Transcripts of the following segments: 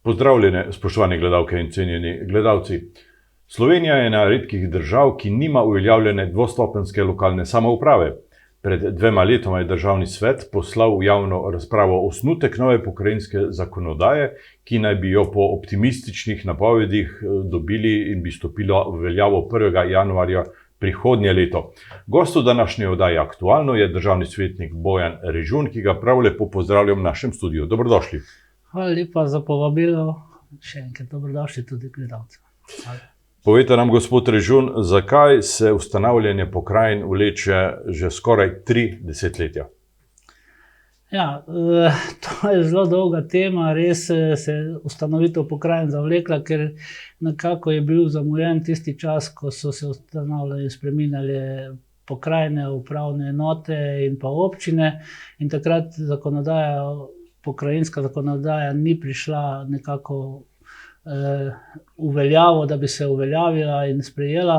Pozdravljene, spoštovani gledalke in cenjeni gledalci. Slovenija je ena redkih držav, ki nima uveljavljene dvostopenjske lokalne samouprave. Pred 2 letoma je Državni svet poslal v javno razpravo osnutek nove pokrajinske zakonodaje, ki naj bi jo po optimističnih napovedih dobili in bi stopila v veljavo 1. januarja prihodnje leto. Gost v današnji oddaji Aktualno je državni svetnik Bojan Režun, ki ga prav lepo pozdravljam v našem studiu. Dobrodošli. Hvala lepa za povabilo, še enkrat dobrodošli tudi gledalcem. Povejte nam, gospod Režun, zakaj se ustanavljanje pokrajin vleče že skoraj 3 desetletja? Ja, to je zelo dolga tema, res se je ustanovitev pokrajin zavlekla, ker nekako je bil zamujen tisti čas, ko so se ustanavljali in spreminjali pokrajine, upravne enote in pa občine, in takrat pokrajinska zakonodaja ni prišla nekako v veljavo, da bi se uveljavila in sprejela.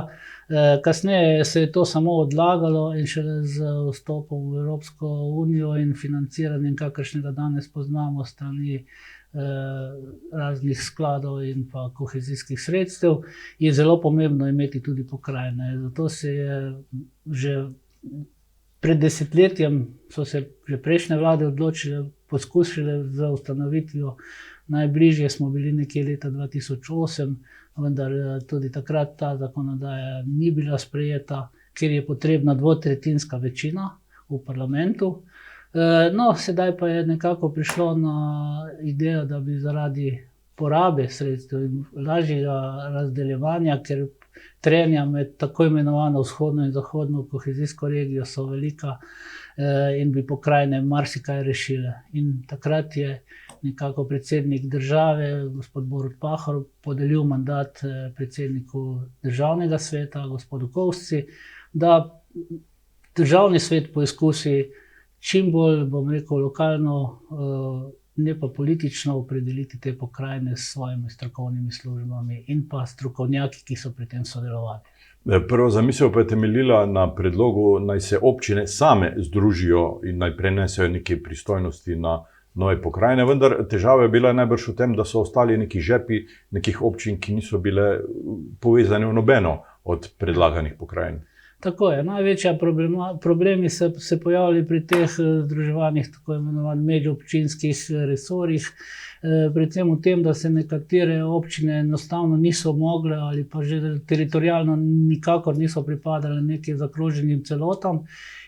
Kasneje se je to samo odlagalo in šele z vstopom v Evropsko unijo in financiranjem, kakršnega danes poznamo s strani raznih skladov in pa kohezijskih sredstev, je zelo pomembno imeti tudi pokrajine. Zato se je že pred desetletjem so se že prejšnje vlade odločile, poskusile z ustanovitvijo. Najbližje smo bili nekje leta 2008, vendar tudi takrat ta zakonodaja ni bila sprejeta, ker je potrebna dvotretjinska večina v parlamentu. No, sedaj pa je nekako prišlo na idejo, da bi zaradi porabe sredstev in lažjega razdeljevanja, ker trenja med tako imenovano vzhodno in zahodno kohezijsko regijo so velika in bi pokrajine marsikaj rešile. In takrat je nekako predsednik države, gospod Borut Pahor, podelil mandat predsedniku Državnega sveta, gospodu Kovšci, da Državni svet poizkusi čim bolj, bom rekel, lokalno, ne pa politično opredeliti te pokrajine s svojimi strokovnimi službami in pa strokovnjaki, ki so pri tem sodelovali. Prva zamisel pa je temeljila na predlogu, naj se občine same združijo in naj prenesejo neke pristojnosti na nove pokrajine, vendar težava je bila najbrž v tem, da so ostali neki žepi nekih občin, ki niso bile povezane v nobeno od predlaganih pokrajin. Tako je. Največja problemi se pojavili pri teh združevanjih, tako imenovanih medobčinskih resorjih, predvsem v tem, da se nekatere občine enostavno niso mogle ali pa že teritorialno nikakor niso pripadale nekim zaokroženim celotam,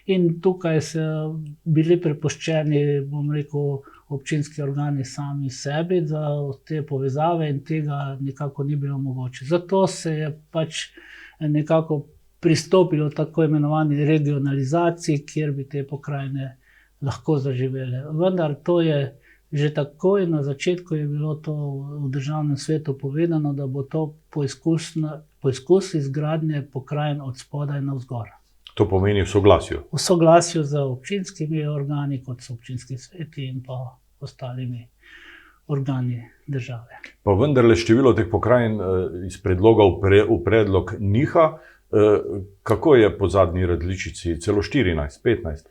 in tukaj so bili prepuščeni, bom rekel, občinski organi sami sebi za te povezave, in tega nekako ni bilo mogoče. Zato se je pač nekako pristopilo tako imenovani regionalizaciji, kjer bi te pokrajine lahko zaživele. Vendar to je že takoj na začetku je bilo to v Državnem svetu povedano, da bo to poizkus izgradnje pokrajin od spodaj navzgor. To pomeni v soglasju? V soglasju z občinskimi organi, kot so občinski sveti in pa ostalimi organi države. Pa vendarle število teh pokrajin iz predloga v predlog niha. Kako je po zadnji različici? Celo 14, 15?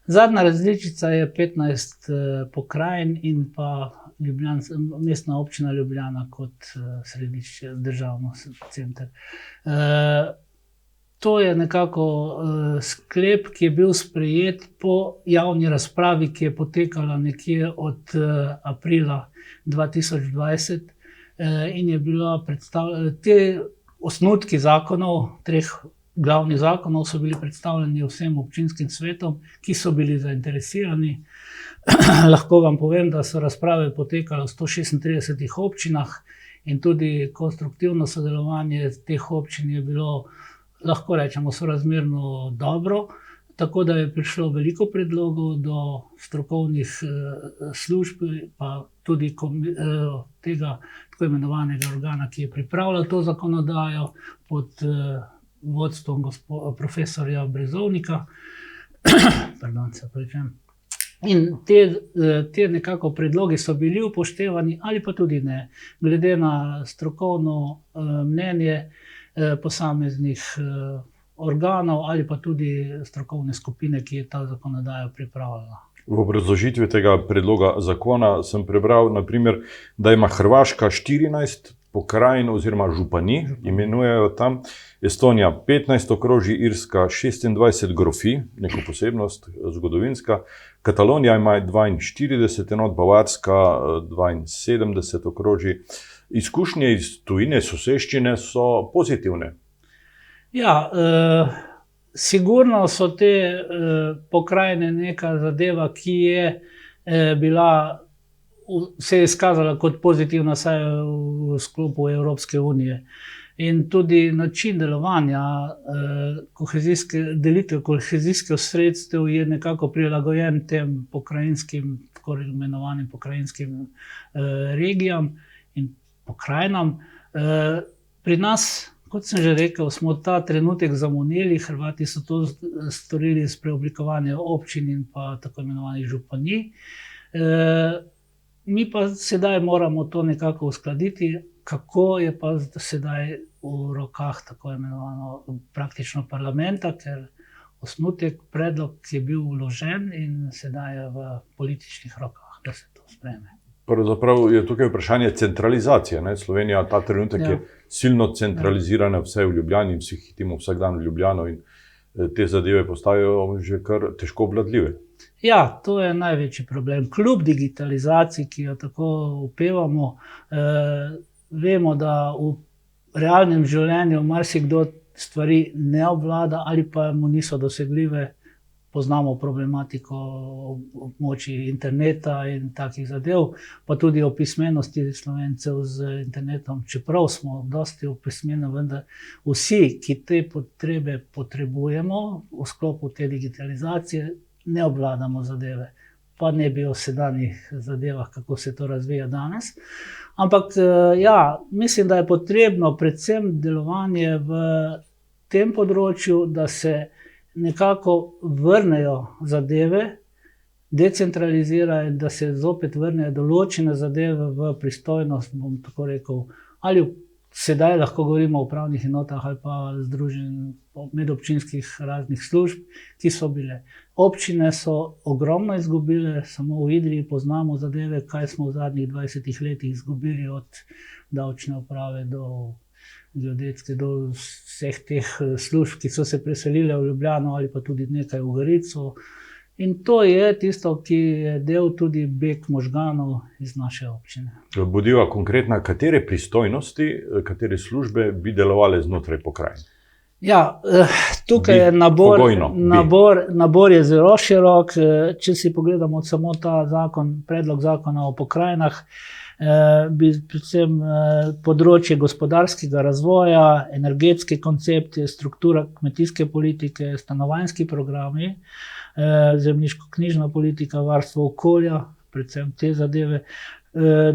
Zadnja različica je 15 pokrajin in pa mestna občina Ljubljana kot središče, državno center. To je nekako sklep, ki je bil sprejet po javni razpravi, ki je potekala nekje od aprila 2020 in je bila predstavljena. Te osnutki zakonov, 3 glavnih zakonov, so bili predstavljeni vsem občinskim svetom, ki so bili zainteresirani. Lahko vam povem, da so razprave potekale v 136 občinah in tudi konstruktivno sodelovanje teh občin je bilo, lahko rečemo, sorazmerno dobro, tako da je prišlo veliko predlogov do strokovnih služb, pa tudi tega tako imenovanega organa, ki je pripravljal to zakonodajo pod vodstvom profesorja Brezovnika. In te nekako predlogi so bili upoštevani ali pa tudi ne, glede na strokovno mnenje posameznih organov ali pa tudi strokovne skupine, ki je ta zakonodajo pripravljala. V obrazložitvi tega predloga zakona sem prebral, naprimer, da ima Hrvaška 14 pokrajin oziroma županij, imenujejo tam, Estonija 15 okrožij, Irska 26 grofij, neko posebnost zgodovinska, Katalonija ima 42 enot, Bavarska 72 okrožij. Izkušnje iz tujine, soseščine so pozitivne. Ja, sigurno so te pokrajine neka zadeva, ki je bila, se je izkazala kot pozitivna, saj v sklopu Evropske unije. In tudi način delovanja delitev kohezijskih sredstev je nekako prilagojen tem pokrajinskim, tako imenovanim pokrajinskim regijam in pokrajinam. Pri nas, kot sem že rekel, smo ta trenutek zamoneli, Hrvati so to storili s preoblikovanjem občin in pa tako imenovanih županij. Mi pa sedaj moramo to nekako uskladiti, kako je pa sedaj v rokah tako imenovano praktično parlamenta, ker osnutek, predlog je bil vložen in sedaj je v političnih rokah, da se to sprejme. Pravzaprav je tukaj vprašanje centralizacije. Ne? Slovenija ta trenutek je silno centralizirana, vse v Ljubljani, vsi hitimo vsak dan v Ljubljano in te zadeve postajajo že kar težko obvladljive. Ja, to je največji problem. Kljub digitalizaciji, ki jo tako opevamo, vemo, da v realnem življenju marsikdo stvari ne obvlada ali pa mu niso dosegljive. Poznamo problematiko območij interneta in takih zadev, pa tudi o pismenosti Slovencev z internetom. Čeprav smo dosti opismeni, vendar vsi, ki te potrebe potrebujemo v sklopu te digitalizacije, ne obvladamo zadeve. Pa ne bi o sedanjih zadevah, kako se to razvija danes. Ampak ja, mislim, da je potrebno predvsem delovanje v tem področju, da se nekako vrnejo zadeve, decentralizirajo in da se zopet vrnejo določene zadeve v pristojnost, bom tako rekel, ali sedaj lahko govorimo o upravnih enotah ali pa združenj medobčinskih raznih služb, ki so bile. Občine so ogromno izgubile, samo v Idriji poznamo zadeve, kaj smo v zadnjih 20 letih izgubili od davčne uprave do geodetske, do vseh teh služb, ki so se preselile v Ljubljano ali pa tudi nekaj v Gorico. In to je tisto, ki je del tudi beg možganov iz naše občine. Bodiva konkretna, katere pristojnosti, katere službe bi delovale znotraj pokrajin? Ja, tukaj je nabor je zelo širok. Če si pogledamo samo ta zakon, predlog zakona o pokrajinah, bi predvsem področje gospodarskega razvoja, energetski koncepti, struktura kmetijske politike, stanovanjski programi, zemljiško-knjižna politika, varstvo okolja, predvsem te zadeve,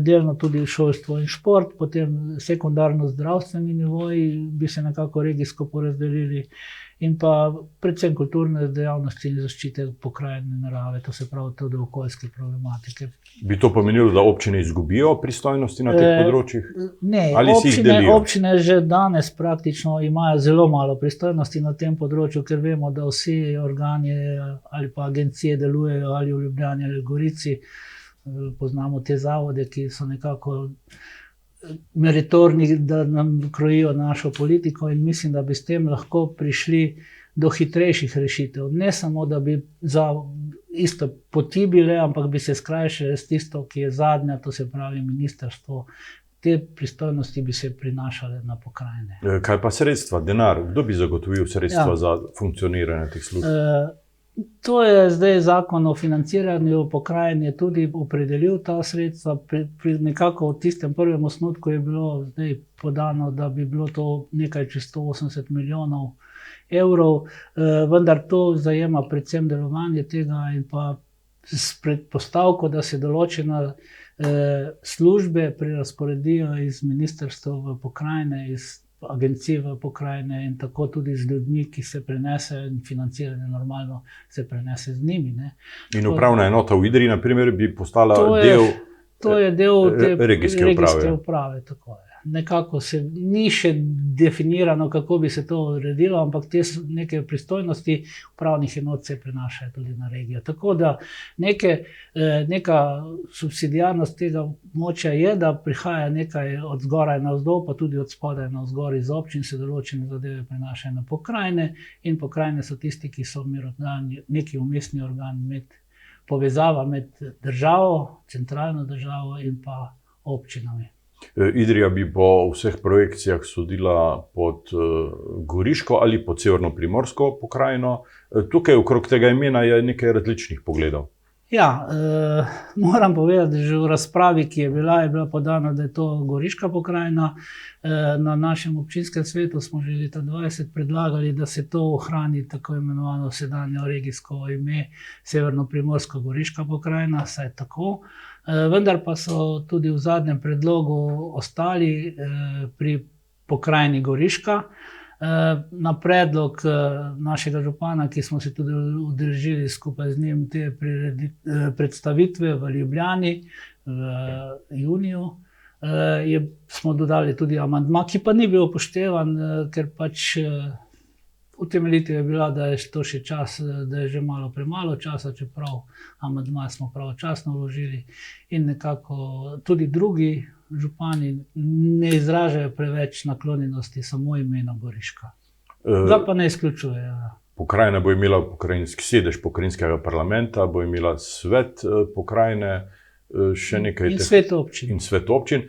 delno tudi šolstvo in šport, potem sekundarno zdravstveni nivoji bi se nekako regijsko porazdelili in pa predvsem kulturne dejavnosti in zaščite pokrajine narave, to se pravi tudi okoljske problematike. Bi to pomenilo, da občine izgubijo pristojnosti na teh področjih? Ne, občine že danes praktično imajo zelo malo pristojnosti na tem področju, ker vemo, da vsi organi ali pa agencije delujejo ali v Ljubljani ali v Gorici. Poznamo te zavode, ki so nekako meritorni, da nam krojijo našo politiko in mislim, da bi s tem lahko prišli do hitrejših rešitev. Ne samo, da bi za isto poti bile, ampak bi se skrajšale s tisto, ki je zadnja, to se pravi ministrstvo. Te pristojnosti bi se prinašale na pokrajine. Kaj pa sredstva, denar? Kdo bi zagotovil sredstva za funkcioniranje teh služb? To je zdaj zakon o financiranju pokrajin je tudi opredelil ta sredstva. Pri nekako v tistem prvem osnutku je bilo zdaj podano, da bi bilo to nekaj čez 180 milijonov evrov, vendar to zajema predvsem delovanje tega in pa s predpostavko, da se določene službe prerazporedijo iz ministrstva v pokrajine, iz agencij v pokrajine in tako tudi z ljudmi, ki se prenesejo in financiranje normalno se prenese z njimi. Ne. In upravna enota v Idriji, na primer, bi postala del regijske uprave. Tako je. nekako ni še definirano, kako bi se to uredilo, ampak te neke pristojnosti upravnih enot se prenašajo tudi na regijo. Tako da neka subsidiarnost tega območja je, da prihaja nekaj od zgoraj navzdol, pa tudi od spodaj navzgor iz občin se določene zadeve prenašajo na pokrajine in pokrajine so tisti, ki so merodajni, neki umestni organ povezava med državo, centralno državo in pa občinami. Idrija bi po vseh projekcijah sodila pod Goriško ali pod severno-primorsko pokrajino. Tukaj okrog tega imena je nekaj različnih pogledov. Ja, moram povedati, da že v razpravi, ki je bila podana, da je to Goriška pokrajina. Na našem občinskem svetu smo že leta 2020 predlagali, da se to ohrani tako imenovano sedanjo regijsko ime Severno-primorsko Goriška pokrajina, saj tako. Vendar pa so tudi v zadnjem predlogu ostali pri pokrajini Goriška. Na predlog našega župana, ki smo se tudi udeležili skupaj z njim te predstavitve v Ljubljani v juniju, smo dodali tudi amandma, ki pa ni bil upoštevan, ker pač utemeljitev je bila, da je to še čas, da je že malo premalo časa, čeprav amandma smo pravočasno vložili in nekako tudi drugi župani ne izražajo preveč naklonjenosti samo imenu Goriška. Da pa ne izključujejo. Pokrajina bo imela pokrajinski sedež pokrajinskega parlamenta, bo imela svet pokrajine, še nekaj... In svet občin. In svet občin.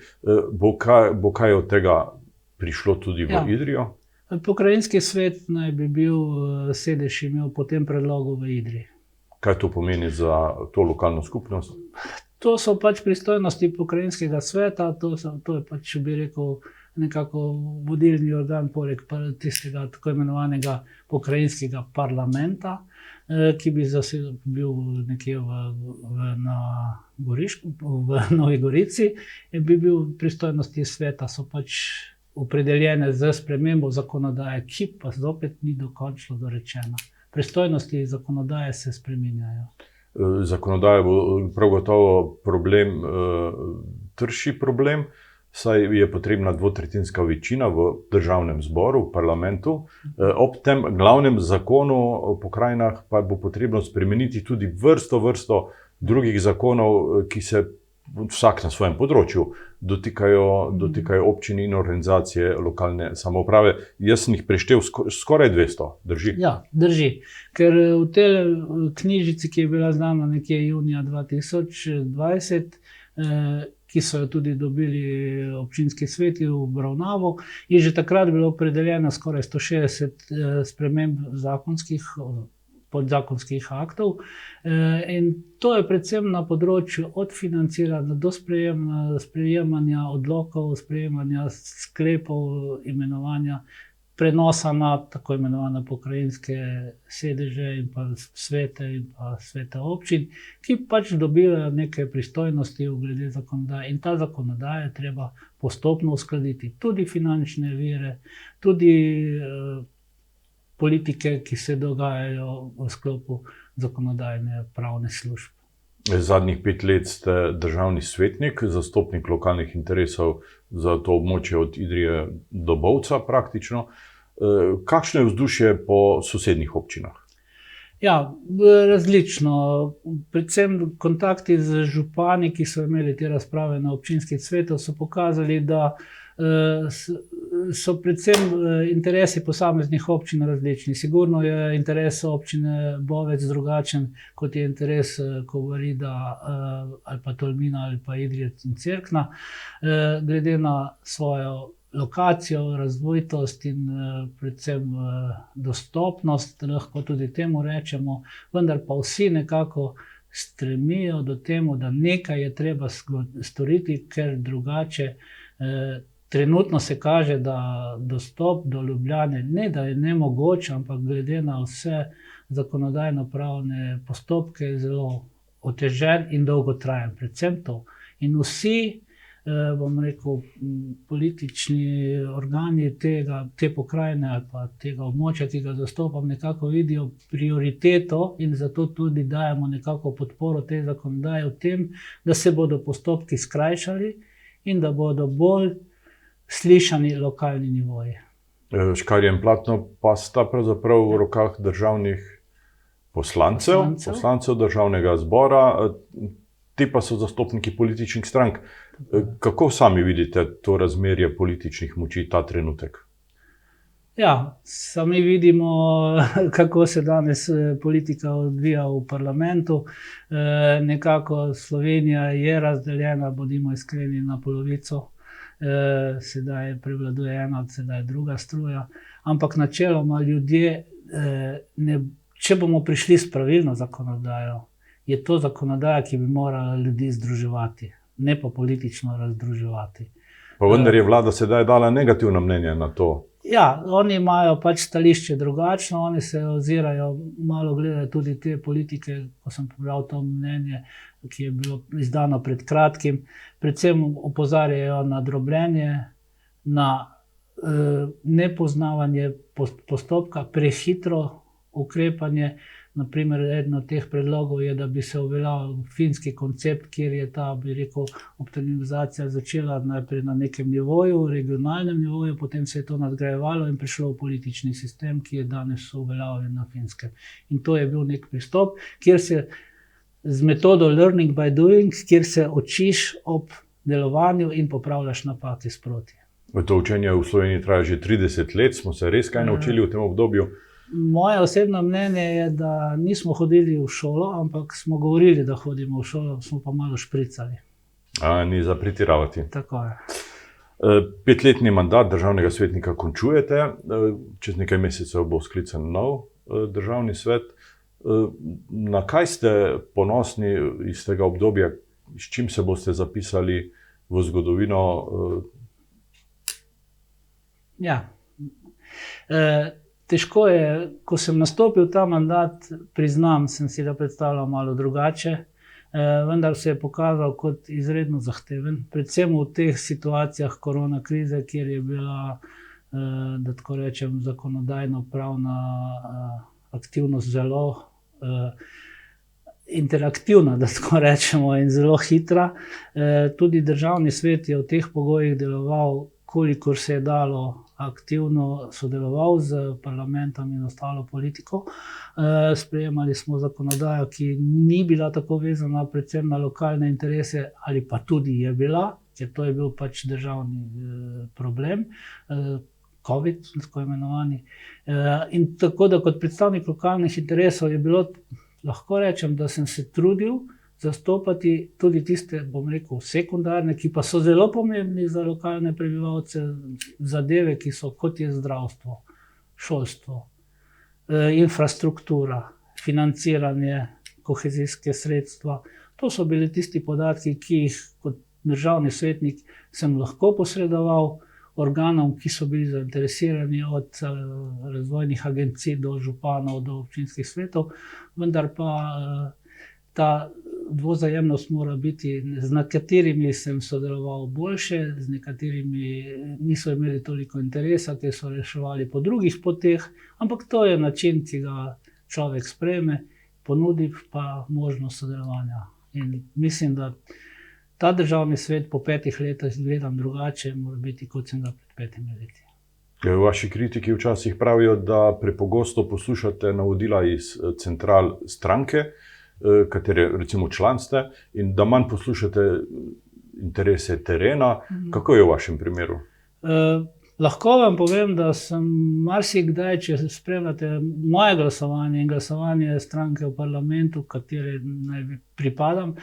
Bo kaj od tega prišlo tudi v Idrijo? Pokrajinski svet naj bi bil sedež imel po tem predlogu v Idriji. Kaj to pomeni za to lokalno skupnost? To so pač pristojnosti pokrajinskega sveta, to je pač, bi rekel, nekako vodilni organ poleg tistega tako imenovanega pokrajinskega parlamenta, ki bi bil nekje v Novi Gorici, in bi bil pristojnosti sveta so pač opredeljene z spremembo zakonodaje, ki pa zopet ni dokončno dorečena. Pristojnosti zakonodaje se spreminjajo. Zakonodaja bo prav gotovo problem, trši problem, saj je potrebna dvotretjinska večina v državnem zboru, v parlamentu. Ob tem glavnem zakonu o pokrajinah pa bo potrebno spremeniti tudi vrsto drugih zakonov, ki se vsak na svojem področju dotikajo občin in organizacije lokalne samouprave. Jaz sem jih preštel skoraj 200, drži? Ja, drži. Ker v tej knjižici, ki je bila znana nekje junija 2020, ki so jo tudi dobili občinski sveti v obravnavo, je že takrat bilo opredeljeno skoraj 160 sprememb podzakonskih aktov. In to je predvsem na področju od financiranja do sprejemanja odlokov, sprejemanja sklepov, imenovanja, prenosa na tako imenovane pokrajinske sedeže in pa svete občin, ki pač dobivajo neke pristojnosti glede zakonodaje. In ta zakonodaja je treba postopno uskladiti. Tudi finančne vire, tudi politike, ki se dogajajo v sklopu zakonodajne pravne službe. Zadnjih 5 let ste državni svetnik, zastopnik lokalnih interesov za to območje od Idrije do Bovca praktično. Kakšno je vzdušje po sosednjih občinah? Ja, različno. Predvsem kontakti z župani, ki so imeli te razprave na občinskih svetov, so pokazali, da so predvsem interesi posameznih občin različni. Sigurno je interes občine Bovec drugačen, kot je interes Kobarida ali pa Tolmina ali pa Idrije in Cerkna, glede na svojo lokacijo, razvojitost in predvsem dostopnost, lahko tudi temu rečemo, vendar pa vsi nekako stremijo do temu, da nekaj je treba storiti, ker drugače trenutno se kaže, da dostop do Ljubljane ne da je nemogoč, ampak glede na vse zakonodajno-pravne postopke je zelo otežen in dolgotrajen. Predvsem to. In vsi, bom rekel, politični organi te pokrajine ali pa tega območja, ki ga zastopam, nekako vidijo prioriteto in zato tudi dajemo nekako podporo tej zakonodaji v tem, da se bodo postopki skrajšali in da bodo bolj slišani lokalni nivoji. Škarje in platno pa sta pravzaprav v rokah državnih poslancev državnega zbora, ti pa so zastopniki političnih strank. Kako sami vidite to razmerje političnih moči ta trenutek? Ja, sami vidimo, kako se danes politika odvija v parlamentu. Nekako Slovenija je razdeljena, bodimo iskreni, na polovico. Sedaj prevladuje ena, sedaj druga struja. Ampak načeloma ljudje, če bomo prišli s pravilno zakonodajo, je to zakonodaja, ki bi morala ljudi združevati, ne pa politično razdruževati. Pa vendar je vlada sedaj dala negativno mnenje na to. Ja, oni imajo pač stališče drugačno, oni se ozirajo, malo gledajo tudi te politike, ko sem pobral to mnenje, ki je bilo izdano pred kratkim. Predvsem opozarjajo na drobljenje, na nepoznavanje postopka, prehitro ukrepanje. Naprimer, eden od teh predlogov je, da bi se uveljavil finski koncept, kjer je ta, bi rekel, optimizacija začela najprej na nekem nivoju, regionalnem nivoju, potem se je to nadgrajevalo in prišlo v politični sistem, ki je danes uveljavljen na Finskem. In to je bil nek pristop, kjer se z metodo learning by doing, kjer se učiš ob delovanju in popravljaš napake sproti. To učenje v Sloveniji traja že 30 let, smo se res kaj naučili v tem obdobju? Moje osebno mnenje je, da nismo hodili v šolo, ampak smo govorili, da hodimo v šolo, smo pa malo špricali. Ni za pretiravati. Tako je. 5-letni mandat državnega svetnika končujete, čez nekaj mesecev bo sklican nov državni svet. Na kaj ste ponosni iz tega obdobja, s čim se boste zapisali v zgodovino? Ja. Težko je, ko sem nastopil ta mandat, priznam, sem si ga predstavljal malo drugače, vendar se je pokazal kot izredno zahteven, predvsem v teh situacijah korona krize, kjer je bila, da tako rečem, zakonodajno-pravna aktivnost zelo interaktivna, da tako rečemo, in zelo hitra. Tudi državni svet je v teh pogojih deloval, kolikor se je dalo, aktivno sodeloval z parlamentom in ostalo politiko. Sprejemali smo zakonodajo, ki ni bila tako vezana predvsem na lokalne interese, ali pa tudi je bila, ker to je bil pač državni problem, COVID, tako imenovani. In tako da kot predstavnik lokalnih interesov je bilo, lahko rečem, da sem se trudil zastopati tudi tiste, bom rekel, sekundarne, ki pa so zelo pomembni za lokalne prebivalce, zadeve, ki so, kot je zdravstvo, šolstvo, infrastruktura, financiranje, kohezijske sredstva. To so bili tisti podatki, ki jih kot državni svetnik sem lahko posredoval organom, ki so bili zainteresirani, od razvojnih agencij do županov, do občinskih svetov, vendar pa ta dvozajemnost mora biti, z nekaterimi sem sodeloval boljše, z nekaterimi niso imeli toliko interesa, ker so reševali po drugih poteh, ampak to je način, ki ga človek sprejme, ponudi pa možnost sodelovanja. In mislim, da ta državni svet po 5 letih gledam drugače, mora biti, kot sem ga pred 5 leti. Vaši kritiki včasih pravijo, da prepogosto poslušate navodila iz central stranke, katere recimo član ste, in da manj poslušate interese terena. Kako je v vašem primeru? Lahko vam povem, da sem marsikdaj, če spremljate moje glasovanje in glasovanje stranke v parlamentu, katere naj pripadam,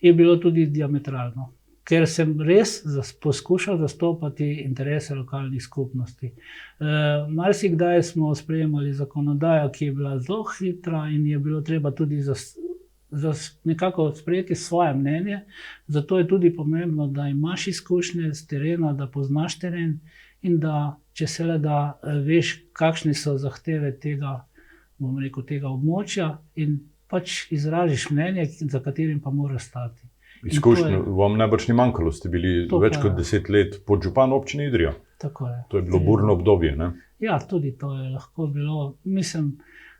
je bilo tudi diametralno. Ker sem res poskušal zastopati interese lokalnih skupnosti. Marsikdaj smo sprejemali zakonodajo, ki je bila zelo hitra in je bilo treba tudi nekako sprejeti svoje mnenje. Zato je tudi pomembno, da imaš izkušnje z terena, da poznaš teren in da, če se le da, veš, kakšne so zahteve tega, bom rekel, tega območja in pač izražiš mnenje, za katerim pa moraš stati. Izkušnje vam najbrž ni manjkalo, ste bili več kot 10 let podžupan občine Idrija. Tako je. To je bilo burno obdobje, ne? Ja, tudi to je lahko bilo. Mislim,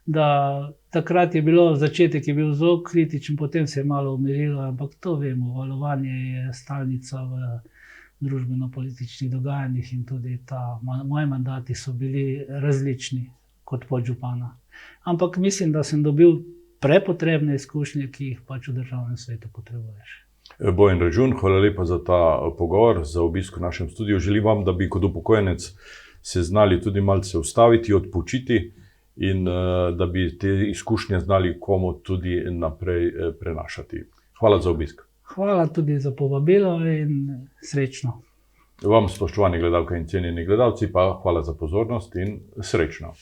da takrat je bilo, začetek je bil zelo kritičen, potem se je malo umirilo, ampak to vemo, valovanje je stalnica v družbeno-političnih dogajanjih in tudi moji mandati so bili različni kot podžupana. Ampak mislim, da sem dobil prepotrebne izkušnje, ki jih pač v državnem svetu potrebuješ. Bojan Režun, hvala lepa za ta pogovor, za obisk v našem studiu. Želim vam, da bi kot upokojenec se znali tudi malce ustaviti, odpočiti in da bi te izkušnje znali komu tudi naprej prenašati. Hvala za obisk. Hvala tudi za povabilo in srečno. Vam, spoštovani gledalke in cenjeni gledalci, pa hvala za pozornost in srečno.